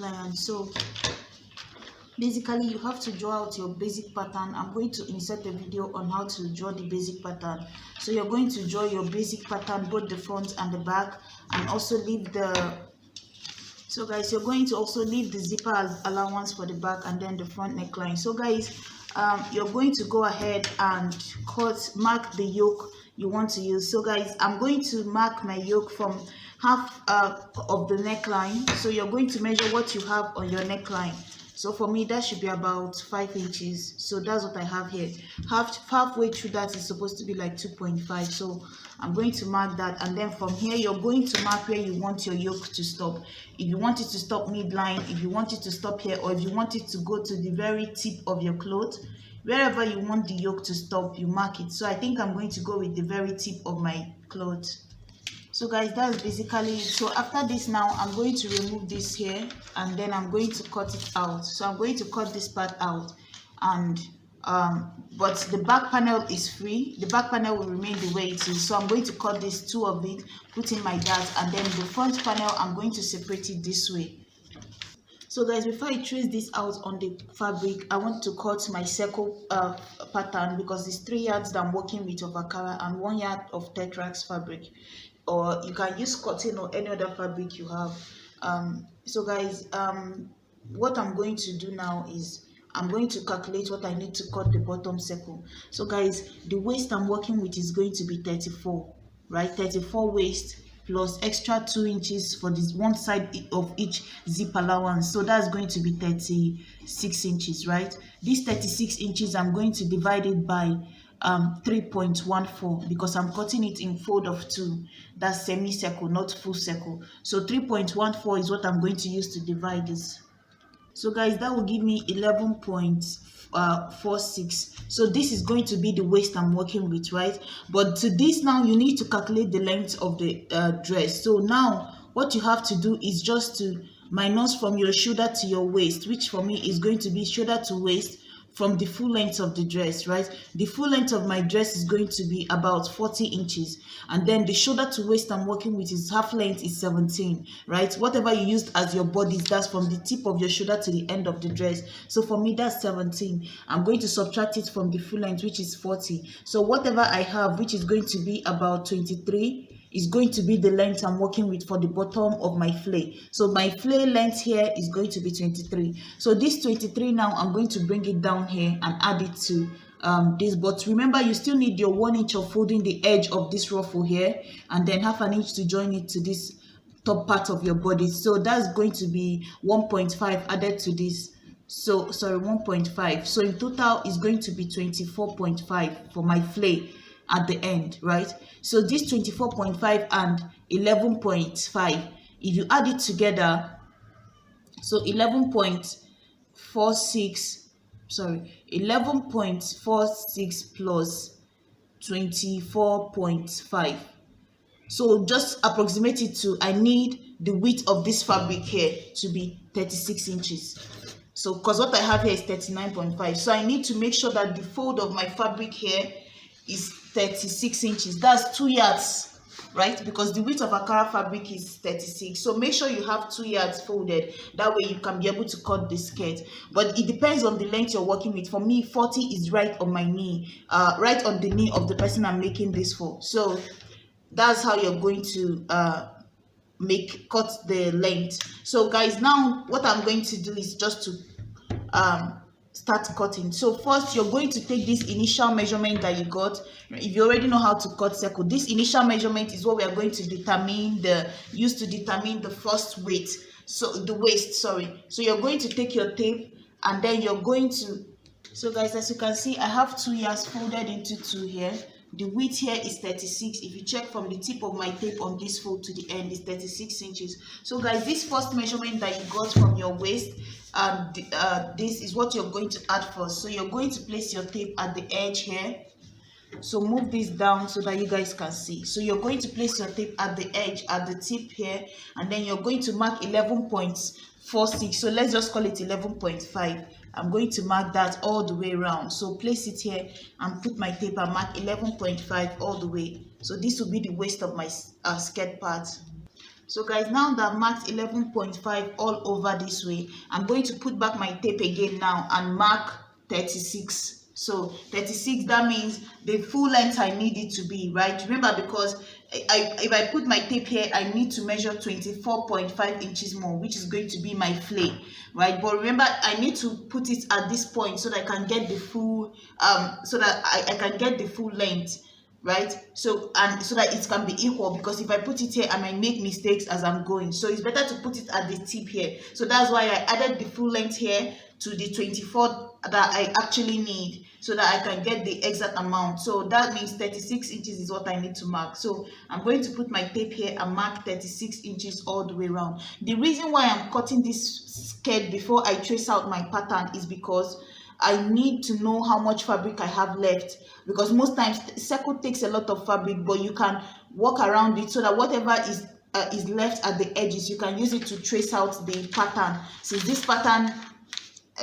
client. So basically you have to draw out your basic pattern. I'm going to insert a video on how to draw the basic pattern. So you're going to draw your basic pattern, both the front and the back, and also leave the, so guys, you're going to also leave the zipper allowance for the back and then the front neckline. So guys, you're going to go ahead and mark the yoke you want to use. So guys, I'm going to mark my yoke from half of the neckline. So you're going to measure what you have on your neckline. So for me, that should be about 5 inches. So that's what I have here. Halfway through that is supposed to be like 2.5. So I'm going to mark that. And then from here, you're going to mark where you want your yoke to stop. If you want it to stop midline, if you want it to stop here, or if you want it to go to the very tip of your cloth, wherever you want the yoke to stop, you mark it. So I think I'm going to go with the very tip of my cloth. So guys, that's basically it. So after this, now I'm going to remove this here, and then I'm going to cut it out. So I'm going to cut this part out, and but the back panel is free. The back panel will remain the way it is. So I'm going to cut these two of it, put in my dart, and then the front panel, I'm going to separate it this way. So guys, before I trace this out on the fabric, I want to cut my circle pattern, because it's 3 yards that I'm working with of Akara and 1 yard of Tetrax fabric, or you can use cotton or any other fabric you have. So guys, what I'm going to do now is I'm going to calculate what I need to cut the bottom circle. So guys, the waist I'm working with is going to be 34, right? 34 waist plus extra 2 inches for this one side of each zip allowance. So that's going to be 36 inches, right? This 36 inches, I'm going to divide it by 3.14, because I'm cutting it in fold of 2. That's semicircle, not full circle. So 3.14 is what I'm going to use to divide this. So guys, that will give me 11.46. So this is going to be the waist I'm working with, right? But to this now, you need to calculate the length of the dress. So now what you have to do is just to minus from your shoulder to your waist, which for me is going to be shoulder to waist, from the full length of the dress, right? The full length of my dress is going to be about 40 inches. And then the shoulder to waist I'm working with is half length is 17, right? Whatever you used as your bodies, that's from the tip of your shoulder to the end of the dress. So for me, that's 17. I'm going to subtract it from the full length, which is 40. So whatever I have, which is going to be about 23, is going to be the length I'm working with for the bottom of my flay. So my flay length here is going to be 23. So this 23 now, I'm going to bring it down here and add it to this. But remember, you still need your 1 inch of folding the edge of this ruffle here, and then half an inch to join it to this top part of your body. So that's going to be 1.5 added to this. So sorry, 1.5. So in total is going to be 24.5 for my flay at the end, right? So this 24.5 and 11.5, if you add it together, so 11.46, sorry, 11.46 plus 24.5. So just approximate it to, I need the width of this fabric here to be 36 inches. So because what I have here is 39.5. So I need to make sure that the fold of my fabric here is 36 inches. That's 2 yards, right? Because the width of Akara fabric is 36. So make sure you have 2 yards folded. That way you can be able to cut the skirt. But it depends on the length you're working with. For me, 40 is right on my knee, right on the knee of the person I'm making this for. So that's how you're going to cut the length. So guys, now what I'm going to do is just to start cutting. So first, you're going to take this initial measurement that you got. If you already know how to cut circle, this initial measurement is what we are going to determine the first weight. So the waist, sorry. So you're going to take your tape, and then you're going to, so guys, as you can see, I have 2 yards folded into 2 here. The width here is 36. If you check from the tip of my tape on this fold to the end, is 36 inches. So guys, this first measurement that you got from your waist, this is what you're going to add first. So you're going to place your tape at the edge here. So move this down so that you guys can see. So you're going to place your tape at the edge, at the tip here, and then you're going to mark 11.46. So let's just call it 11.5. I'm going to mark that all the way around. So place it here and put my tape and mark 11.5 all the way. So this will be the waist of my skirt part. So guys, now that I've marked 11.5 all over this way, I'm going to put back my tape again now and mark 36. So 36, that means the full length I need it to be, right? Remember, because if I put my tape here, I need to measure 24.5 inches more, which is going to be my flay, right? But remember, I need to put it at this point so that I can get the full so that I can get the full length, right? So, and so that it can be equal, because if I put it here I might make mistakes as I'm going. So it's better to put it at the tip here. So that's why I added the full length here to the 24 that I actually need, so that I can get the exact amount. So that means 36 inches is what I need to mark. So I'm going to put my tape here and mark 36 inches all the way around. The reason why I'm cutting this skirt before I trace out my pattern is because I need to know how much fabric I have left, because most times circle takes a lot of fabric, but you can work around it so that whatever is left at the edges, you can use it to trace out the pattern. Since this pattern,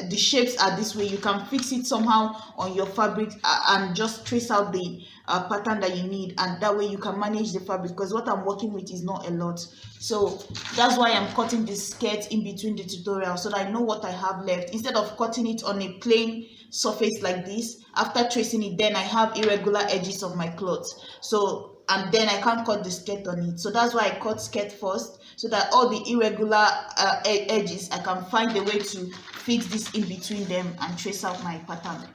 the shapes are this way, you can fix it somehow on your fabric and just trace out the pattern that you need, and that way you can manage the fabric, because what I'm working with is not a lot. So that's why I'm cutting this skirt in between the tutorial, so that I know what I have left, instead of cutting it on a plain surface like this. After tracing it, then I have irregular edges of my cloth, so and then I can't cut the skirt on it. So that's why I cut skirt first, so that all the irregular edges, I can find a way to fix this in between them and trace out my pattern.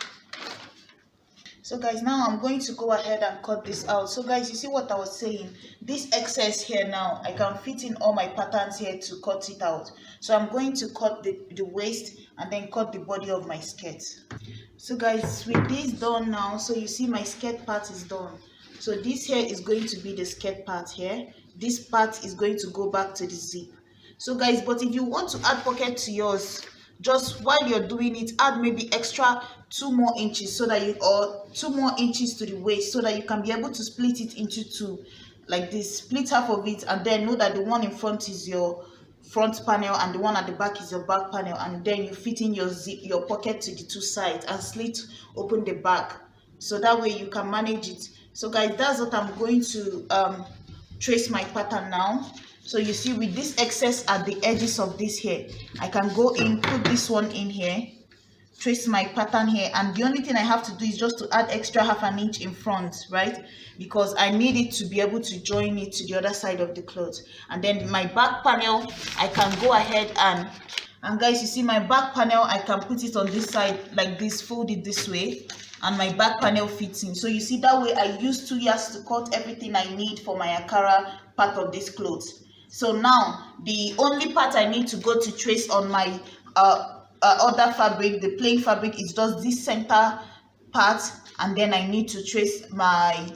So guys, now I'm going to go ahead and cut this out. So guys, you see what I was saying, this excess here, now I can fit in all my patterns here to cut it out. So I'm going to cut the waist and then cut the body of my skirt. So guys, with this done now, so you see my skirt part is done. So this here is going to be the skirt part here. This part is going to go back to the zip. So guys, but if you want to add pocket to yours, just while you're doing it, add maybe extra 2 more inches, so that or 2 more inches to the waist, so that you can be able to split it into 2 like this. Split half of it, and then know that the one in front is your front panel and the one at the back is your back panel, and then you fit in your zip, your pocket to the 2 sides, and slit open the back, so that way you can manage it. So guys, that's what I'm going to trace my pattern now. So you see, with this excess at the edges of this here, I can go in, put this one in here, trace my pattern here, and the only thing I have to do is just to add extra half an inch in front, right? Because I need it to be able to join it to the other side of the cloth. And then my back panel, I can go ahead and guys, you see my back panel, I can put it on this side like this, fold it this way, and my back panel fits in. So you see, that way I use 2 yards to cut everything I need for my Akara part of this clothes. So now the only part I need to go to trace on my other fabric, the plain fabric, is just this center part, and then I need to trace my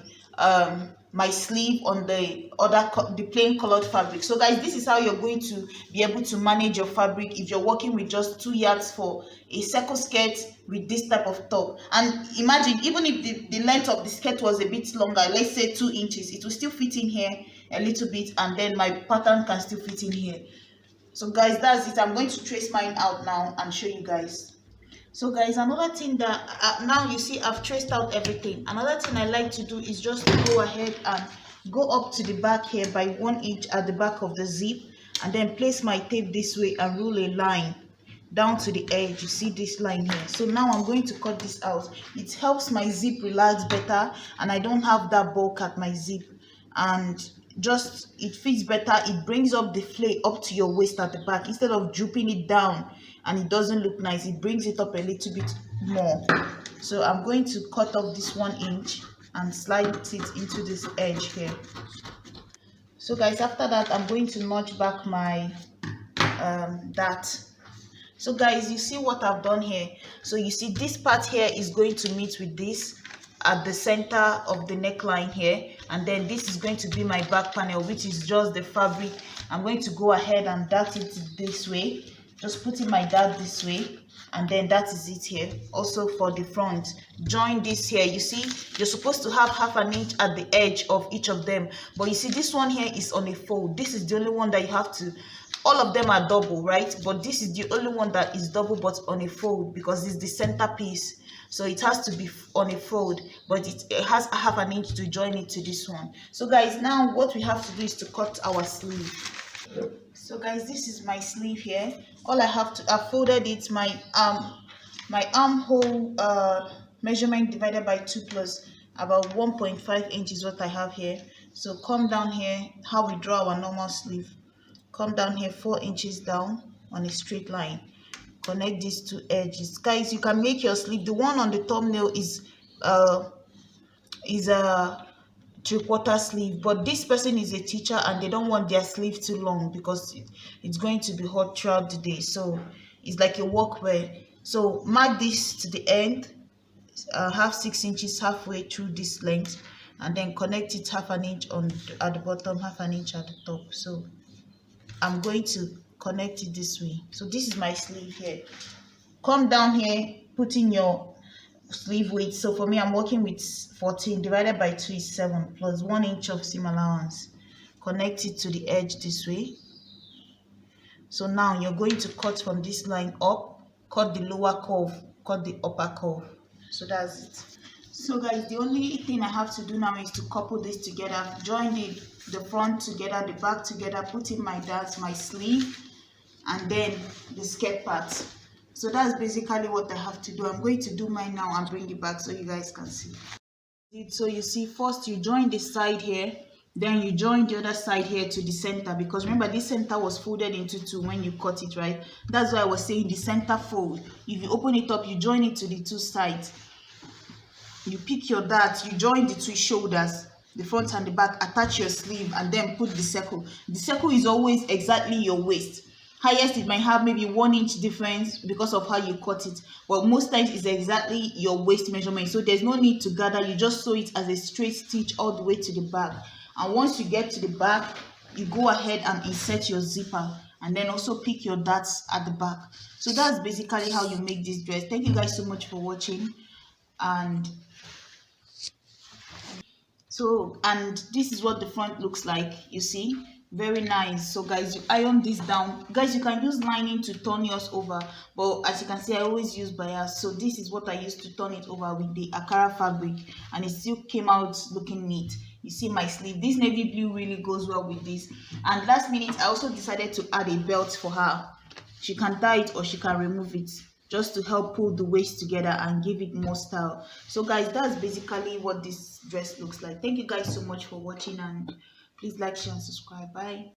my sleeve on the plain colored fabric. So guys, this is how you're going to be able to manage your fabric if you're working with just 2 yards for a circle skirt with this type of top. And imagine, even if the length of the skirt was a bit longer, let's say 2 inches, it will still fit in here a little bit, and then my pattern can still fit in here. So guys, that's it. I'm going to trace mine out now and show you guys. So guys, another thing that now you see I've traced out everything. Another thing I like to do is just to go ahead and go up to the back here by 1 inch at the back of the zip, and then place my tape this way and rule a line down to the edge. You see this line here. So now I'm going to cut this out. It helps my zip relax better, and I don't have that bulk at my zip, and just it fits better. It brings up the flay up to your waist at the back, instead of drooping it down and it doesn't look nice. It brings it up a little bit more. So I'm going to cut off this 1 inch and slide it into this edge here. So guys, after that I'm going to notch back my so guys, you see what I've done here. So you see this part here is going to meet with this at the center of the neckline here, and then this is going to be my back panel, which is just the fabric. I'm going to go ahead and dart it this way, just putting my dart this way, and then that is it here. Also for the front, join this here. You see, you're supposed to have half an inch at the edge of each of them, but you see this one here is on a fold. This is the only one that you have to, all of them are double, right? But this is the only one that is double but on a fold, because it's the center piece. So it has to be on a fold, but it has half an inch to join it to this one. So guys, now what we have to do is to cut our sleeve. So guys, this is my sleeve here. All I have to, I folded it, my armhole measurement divided by 2 plus about 1.5 inches what I have here. So come down here, how we draw our normal sleeve. Come down here 4 inches down on a straight line. Connect these two edges. Guys, you can make your sleeve. The one on the thumbnail is a 3/4 sleeve, but this person is a teacher and they don't want their sleeve too long because it's going to be hot throughout the day, so it's like a workwear. So mark this to the end, half 6 inches halfway through this length, and then connect it half an inch on at the bottom, half an inch at the top. So I'm going to connect it this way. So this is my sleeve here. Come down here, put in your sleeve width. So for me, I'm working with 14 divided by 2 is 7 plus 1 inch of seam allowance. Connect it to the edge this way. So now you're going to cut from this line up, cut the lower curve, cut the upper curve. So that's it. So guys, the only thing I have to do now is to couple this together, join the front together, the back together, put in my sleeve, and then the skirt part. So that's basically what I have to do. I'm going to do mine now and bring it back so you guys can see. So you see, first you join this side here, then you join the other side here to the center, because remember this center was folded into two when you cut it, right? That's why I was saying the center fold. If you open it up, you join it to the two sides. You pick your dart, you join the two shoulders, the front and the back, attach your sleeve, and then put the circle. The circle is always exactly your waist. Highest it might have maybe 1 inch difference because of how you cut it, but most times it's exactly your waist measurement, so there's no need to gather. You just sew it as a straight stitch all the way to the back, and once you get to the back, you go ahead and insert your zipper, and then also pick your darts at the back. So that's basically how you make this dress. Thank you guys so much for watching, and this is what the front looks like. You see, very nice. So guys, you iron this down. Guys, you can use lining to turn yours over, but as you can see, I always use bias. So this is what I used to turn it over with the Akara fabric, and it still came out looking neat. You see my sleeve, this navy blue really goes well with this. And last minute I also decided to add a belt for her. She can tie it or she can remove it, just to help pull the waist together and give it more style. So guys, that's basically what this dress looks like. Thank you guys so much for watching, and please like, share and subscribe. Bye.